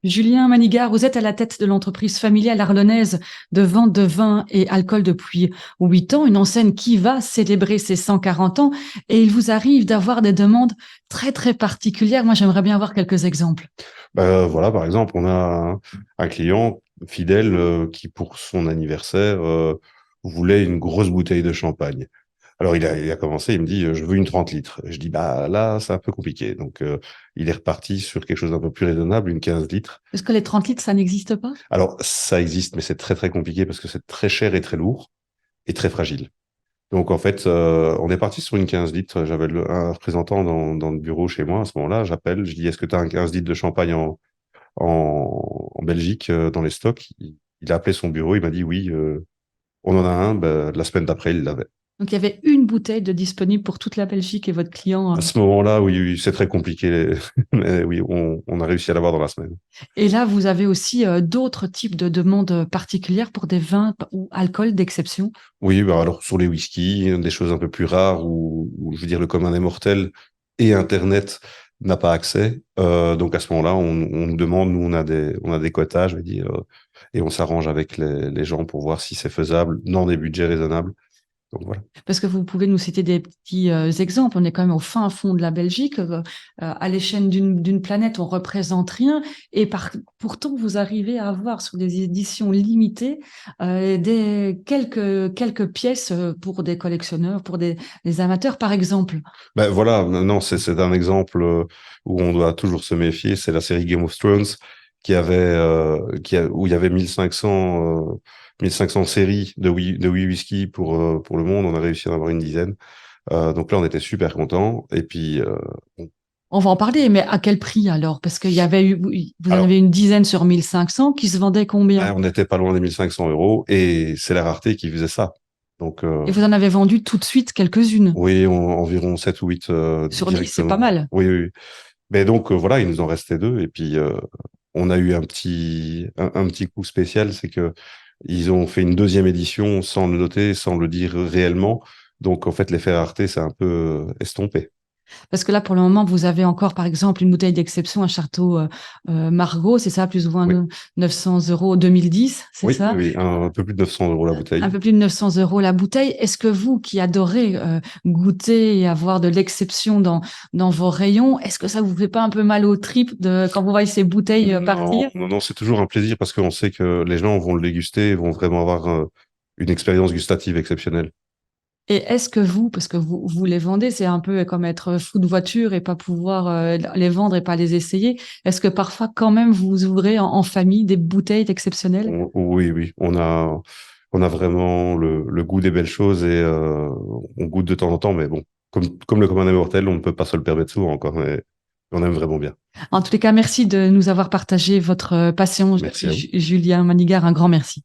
Julien Manigard, vous êtes à la tête de l'entreprise familiale arlennaise de vente de vin et alcool depuis 8 ans, une enseigne qui va célébrer ses 140 ans et il vous arrive d'avoir des demandes très très particulières. Moi, j'aimerais bien avoir quelques exemples. Voilà, par exemple, on a un client fidèle qui, pour son anniversaire, voulait une grosse bouteille de champagne. Alors, il a commencé, il me dit, je veux une 30 litres. Je dis, bah là, c'est un peu compliqué. Donc, il est reparti sur quelque chose d'un peu plus raisonnable, une 15 litres. Est-ce que les 30 litres, ça n'existe pas? Alors, ça existe, mais c'est très, très compliqué parce que c'est très cher et très lourd et très fragile. Donc, en fait, on est parti sur une 15 litres. J'avais un représentant dans le bureau chez moi à ce moment-là. J'appelle, je dis, est-ce que tu as un 15 litres de champagne en Belgique dans les stocks? Il a appelé son bureau, il m'a dit oui, on en a un. Ben, la semaine d'après, il l'avait. Donc, il y avait une bouteille de disponible pour toute la Belgique et votre client. À ce moment-là, oui, oui, c'est très compliqué, mais oui, on a réussi à l'avoir dans la semaine. Et là, vous avez aussi d'autres types de demandes particulières pour des vins ou alcools d'exception. Oui, bah alors sur les whiskies, des choses un peu plus rares où je veux dire le commun des mortels et Internet n'a pas accès. Donc à ce moment-là, on nous demande, nous on a des quotas, je vais dire, et on s'arrange avec les gens pour voir si c'est faisable dans des budgets raisonnables. Donc voilà. Parce que vous pouvez nous citer des petits exemples. On est quand même au fin fond de la Belgique. À l'échelle d'une planète, on représente rien. Et pourtant, vous arrivez à avoir sur des éditions limitées quelques pièces pour des collectionneurs, pour des amateurs, par exemple. Ben voilà, non, c'est un exemple où on doit toujours se méfier. C'est la série Game of Thrones où il y avait 1500 séries de whisky pour le monde. On a réussi à en avoir une dizaine. Donc là, on était super contents. Et puis, On va en parler, mais à quel prix alors? Parce qu'il y avait eu, vous en alors, avez une dizaine sur 1500 qui se vendaient combien? on n'était pas loin des 1500 € et c'est la rareté qui faisait ça. Donc, Et vous en avez vendu tout de suite quelques-unes oui, environ 7 ou 8 sur 10, c'est pas directement. mal. Oui, oui, oui. Mais donc, voilà, il nous en restait deux. Et puis, on a eu un petit coup spécial, c'est que ils ont fait une deuxième édition sans le noter, sans le dire réellement. Donc, en fait, l'effet rareté, c'est un peu estompé. Parce que là, pour le moment, vous avez encore, par exemple, une bouteille d'exception, un château Margaux, c'est ça, plus ou moins Oui, 900 € 2010, c'est oui, ça? oui, un peu plus de 900 € la Un bouteille. peu plus de 900 € la bouteille. Est-ce que vous, qui adorez goûter et avoir de l'exception dans vos rayons, est-ce que ça vous fait pas un peu mal aux tripes quand vous voyez ces bouteilles Non, partir? non, non, c'est toujours un plaisir parce qu'on sait que les gens vont le déguster et vont vraiment avoir une expérience gustative exceptionnelle. Et est-ce que vous, parce que vous les vendez, c'est un peu comme être fou de voiture et pas pouvoir les vendre et pas les essayer. Est-ce que parfois, quand même, vous ouvrez en famille des bouteilles exceptionnelles? Oui, oui, on a vraiment le goût des belles choses et on goûte de temps en temps, mais bon, comme le commun des mortels, on ne peut pas se le permettre souvent encore, mais on aime vraiment bien. En tous les cas, merci de nous avoir partagé votre passion, Merci à vous. Julien Manigard. Un grand merci.